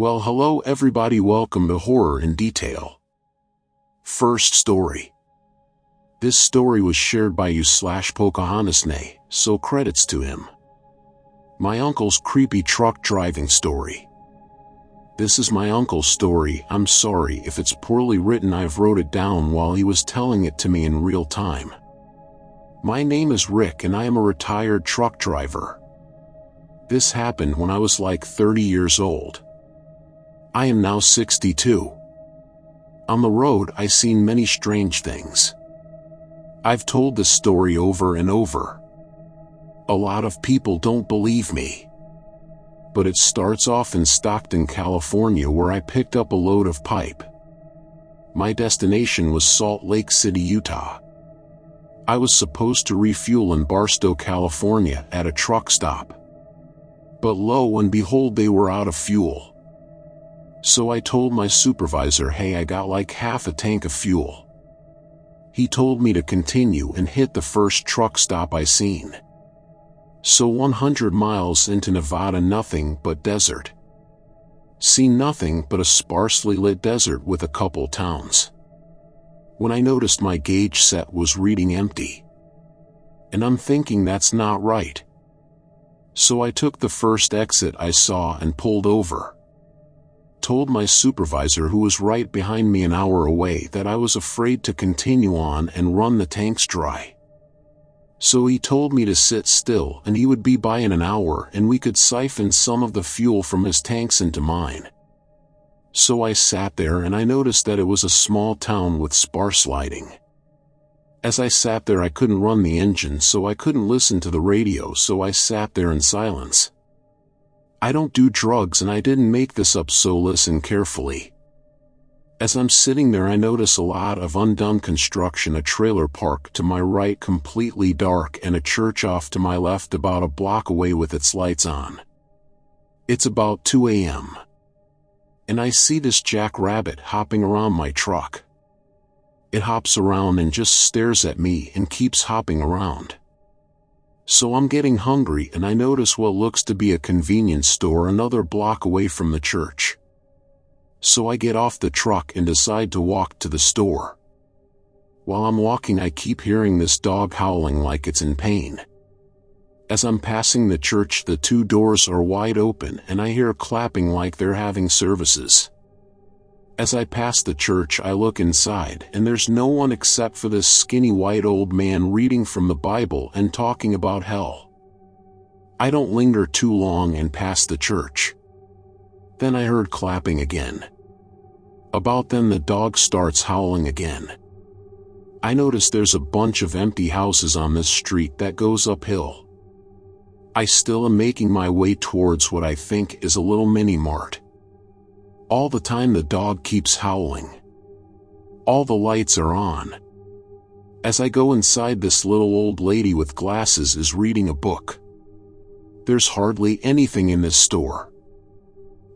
Well, hello everybody, welcome to Horror in Detail. First story. This story was shared by you/Pocahontasnay, so credits to him. My uncle's creepy truck driving story. This is my uncle's story. I'm sorry if it's poorly written. I've wrote it down while he was telling it to me in real time. My name is Rick and I am a retired truck driver. This happened when I was like 30 years old. I am now 62. On the road, I've seen many strange things. I've told this story over and over. A lot of people don't believe me. But it starts off in Stockton, California, where I picked up a load of pipe. My destination was Salt Lake City, Utah. I was supposed to refuel in Barstow, California at a truck stop. But lo and behold, they were out of fuel. So I told my supervisor, hey, I got like half a tank of fuel. He told me to continue and hit the first truck stop I seen. So 100 miles into Nevada, nothing but desert. Seen nothing but a sparsely lit desert with a couple towns. When I noticed my gauge set was reading empty. And I'm thinking that's not right. So I took the first exit I saw and pulled over. Told my supervisor, who was right behind me an hour away, that I was afraid to continue on and run the tanks dry. So he told me to sit still and he would be by in an hour and we could siphon some of the fuel from his tanks into mine. So I sat there and I noticed that it was a small town with sparse lighting. As I sat there, I couldn't run the engine, so I couldn't listen to the radio, so I sat there in silence. I don't do drugs and I didn't make this up, so listen carefully. As I'm sitting there, I notice a lot of undone construction, a trailer park to my right completely dark and a church off to my left about a block away with its lights on. It's about 2 a.m. And I see this jackrabbit hopping around my truck. It hops around and just stares at me and keeps hopping around. So I'm getting hungry and I notice what looks to be a convenience store another block away from the church. So I get off the truck and decide to walk to the store. While I'm walking, I keep hearing this dog howling like it's in pain. As I'm passing the church, the two doors are wide open and I hear clapping like they're having services. As I pass the church, I look inside and there's no one except for this skinny white old man reading from the Bible and talking about hell. I don't linger too long and pass the church. Then I heard clapping again. About then the dog starts howling again. I notice there's a bunch of empty houses on this street that goes uphill. I still am making my way towards what I think is a little mini mart. All the time the dog keeps howling. All the lights are on. As I go inside, this little old lady with glasses is reading a book. There's hardly anything in this store.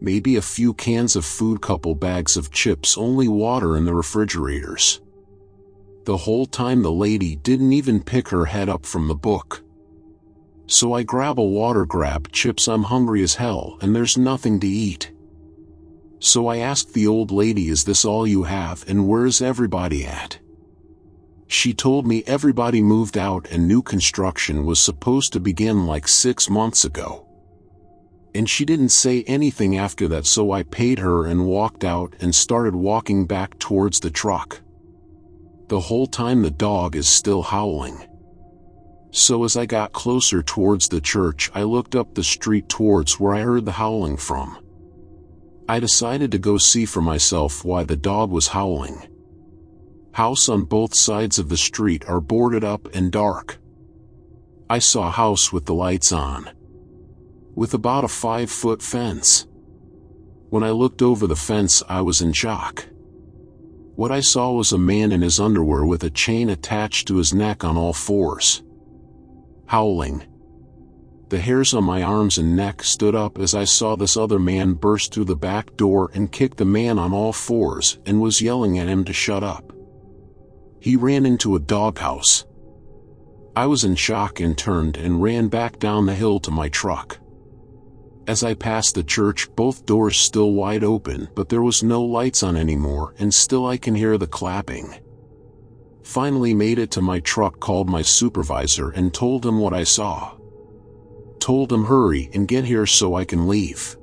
Maybe a few cans of food, couple bags of chips, only water in the refrigerators. The whole time the lady didn't even pick her head up from the book. So I grab a water, grab chips, I'm hungry as hell and there's nothing to eat. So I asked the old lady, is this all you have and where's everybody at? She told me everybody moved out and new construction was supposed to begin like 6 months ago. And she didn't say anything after that, so I paid her and walked out and started walking back towards the truck. The whole time the dog is still howling. So as I got closer towards the church, I looked up the street towards where I heard the howling from. I decided to go see for myself why the dog was howling. House on both sides of the street are boarded up and dark. I saw a house with the lights on, with about a 5-foot fence. When I looked over the fence, I was in shock. What I saw was a man in his underwear with a chain attached to his neck on all fours, howling. The hairs on my arms and neck stood up as I saw this other man burst through the back door and kick the man on all fours and was yelling at him to shut up. He ran into a doghouse. I was in shock and turned and ran back down the hill to my truck. As I passed the church, both doors still wide open, but there was no lights on anymore, and still I can hear the clapping. Finally made it to my truck, called my supervisor and told him what I saw. Told him hurry and get here so I can leave.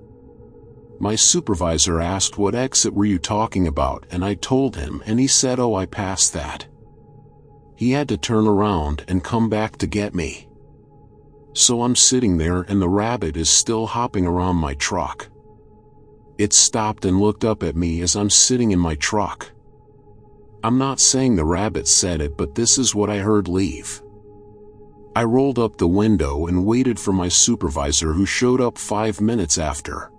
My supervisor asked, what exit were you talking about, and I told him, and he said, oh, I passed that. He had to turn around and come back to get me. So I'm sitting there and the rabbit is still hopping around my truck. It stopped and looked up at me as I'm sitting in my truck. I'm not saying the rabbit said it, but this is what I heard leave. I rolled up the window and waited for my supervisor, who showed up 5 minutes after.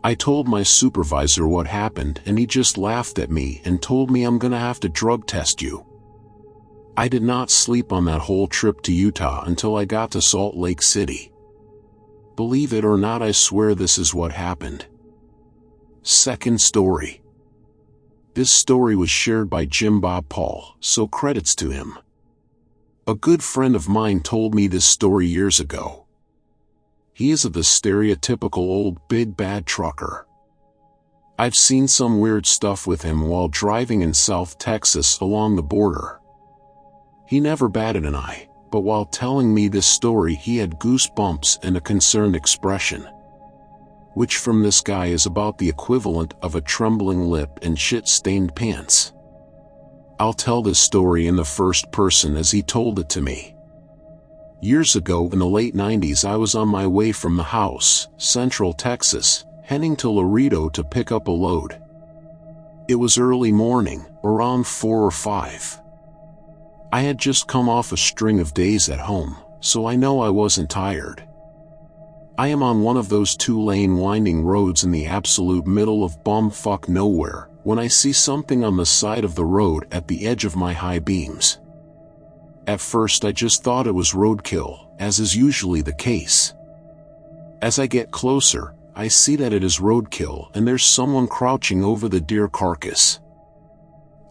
I told my supervisor what happened, and he just laughed at me and told me, I'm gonna have to drug test you. I did not sleep on that whole trip to Utah until I got to Salt Lake City. Believe it or not, I swear this is what happened. Second story. This story was shared by Jim Bob Paul, so credits to him. A good friend of mine told me this story years ago. He is the stereotypical old big bad trucker. I've seen some weird stuff with him while driving in South Texas along the border. He never batted an eye, but while telling me this story he had goosebumps and a concerned expression. Which from this guy is about the equivalent of a trembling lip and shit-stained pants. I'll tell this story in the first person as he told it to me. Years ago in the late 90s, I was on my way from the house, Central Texas, heading to Laredo to pick up a load. It was early morning, around 4 or 5. I had just come off a string of days at home, so I know I wasn't tired. I am on one of those 2-lane winding roads in the absolute middle of bumfuck nowhere, when I see something on the side of the road at the edge of my high beams. At first I just thought it was roadkill, as is usually the case. As I get closer, I see that it is roadkill and there's someone crouching over the deer carcass.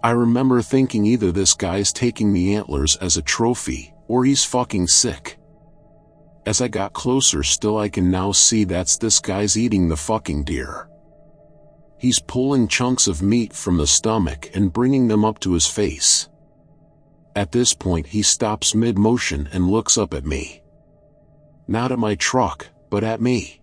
I remember thinking either this guy's taking the antlers as a trophy, or he's fucking sick. As I got closer still, I can now see that's this guy's eating the fucking deer. He's pulling chunks of meat from the stomach and bringing them up to his face. At this point he stops mid-motion and looks up at me. Not at my truck, but at me.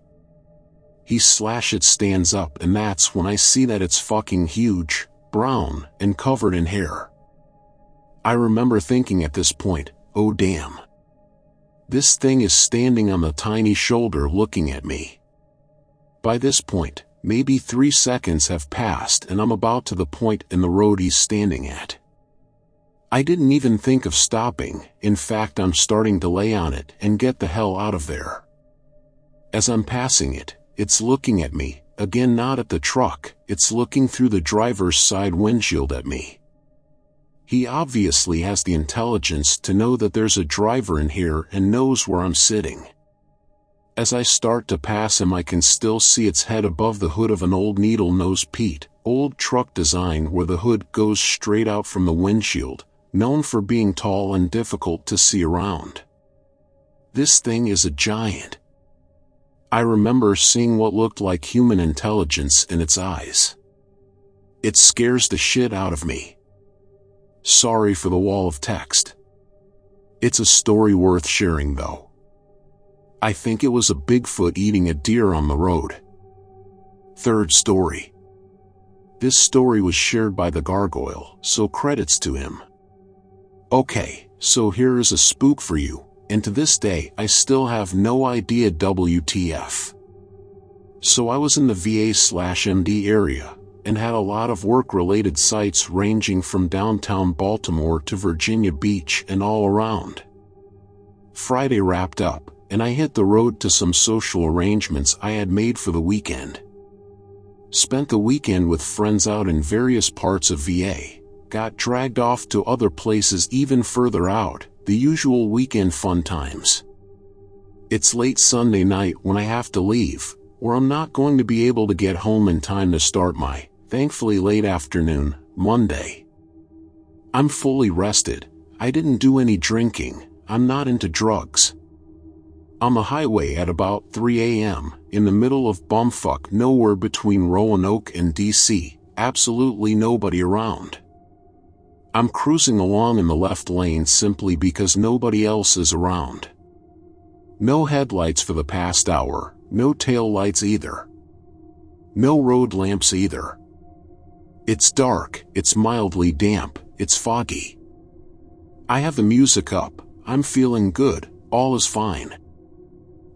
He stands up, and that's when I see that it's fucking huge, brown, and covered in hair. I remember thinking at this point, oh damn. This thing is standing on the tiny shoulder looking at me. By this point, maybe 3 seconds have passed and I'm about to the point in the road he's standing at. I didn't even think of stopping, in fact I'm starting to lay on it and get the hell out of there. As I'm passing it, it's looking at me, again not at the truck, it's looking through the driver's side windshield at me. He obviously has the intelligence to know that there's a driver in here and knows where I'm sitting. As I start to pass him I can still see its head above the hood of an old needle-nose Pete, old truck design where the hood goes straight out from the windshield, known for being tall and difficult to see around. This thing is a giant. I remember seeing what looked like human intelligence in its eyes. It scares the shit out of me. Sorry for the wall of text. It's a story worth sharing though. I think it was a Bigfoot eating a deer on the road. Third story. This story was shared by the Gargoyle, so credits to him. Okay, so here is a spook for you, and to this day I still have no idea WTF. So I was in the VA/MD area, and had a lot of work-related sites ranging from downtown Baltimore to Virginia Beach and all around. Friday wrapped up, and I hit the road to some social arrangements I had made for the weekend. Spent the weekend with friends out in various parts of VA, got dragged off to other places even further out, the usual weekend fun times. It's late Sunday night when I have to leave, or I'm not going to be able to get home in time to start my, thankfully late afternoon, Monday. I'm fully rested, I didn't do any drinking, I'm not into drugs. On the highway at about 3 a.m., in the middle of bumfuck nowhere between Roanoke and DC, absolutely nobody around. I'm cruising along in the left lane simply because nobody else is around. No headlights for the past hour, no tail lights either. No road lamps either. It's dark, it's mildly damp, it's foggy. I have the music up, I'm feeling good, all is fine.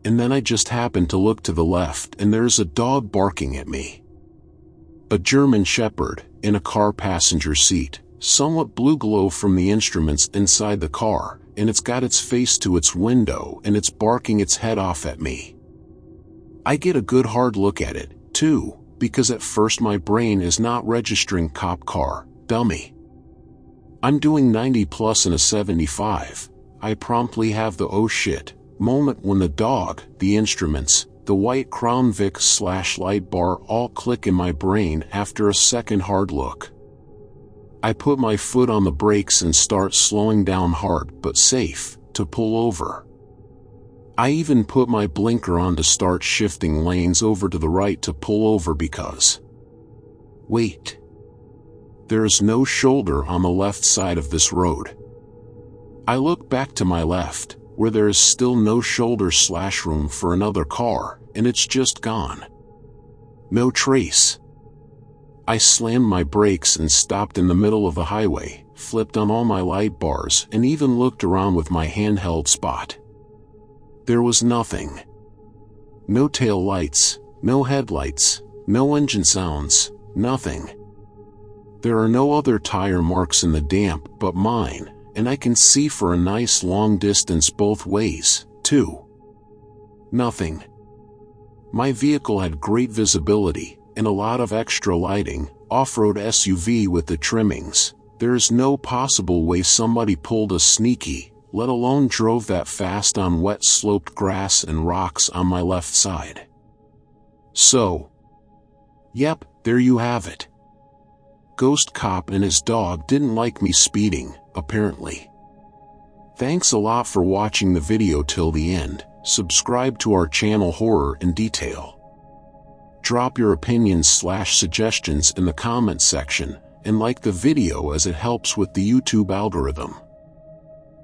And then I just happen to look to the left and there's a dog barking at me. A German Shepherd, in a car passenger seat, somewhat blue glow from the instruments inside the car, and it's got its face to its window and it's barking its head off at me. I get a good hard look at it, too, because at first my brain is not registering cop car, dummy. I'm doing 90 plus in a 75. I promptly have the oh shit moment when the dog, the instruments, the white Crown Vic / light bar all click in my brain after a second hard look. I put my foot on the brakes and start slowing down hard but safe, to pull over. I even put my blinker on to start shifting lanes over to the right to pull over because... Wait. There is no shoulder on the left side of this road. I look back to my left, where there is still no shoulder / room for another car, and it's just gone. No trace. I slammed my brakes and stopped in the middle of the highway, flipped on all my light bars and even looked around with my handheld spot. There was nothing. No tail lights, no headlights, no engine sounds, nothing. There are no other tire marks in the damp but mine, and I can see for a nice long distance both ways, too. Nothing. My vehicle had great visibility, and a lot of extra lighting, off-road SUV with the trimmings. There is no possible way somebody pulled a sneaky, let alone drove that fast on wet sloped grass and rocks on my left side. So, yep, there you have it. Ghost cop and his dog didn't like me speeding, apparently. Thanks a lot for watching the video till the end. Subscribe to our channel Horror in Detail. Drop your opinions / suggestions in the comment section, and like the video as it helps with the YouTube algorithm.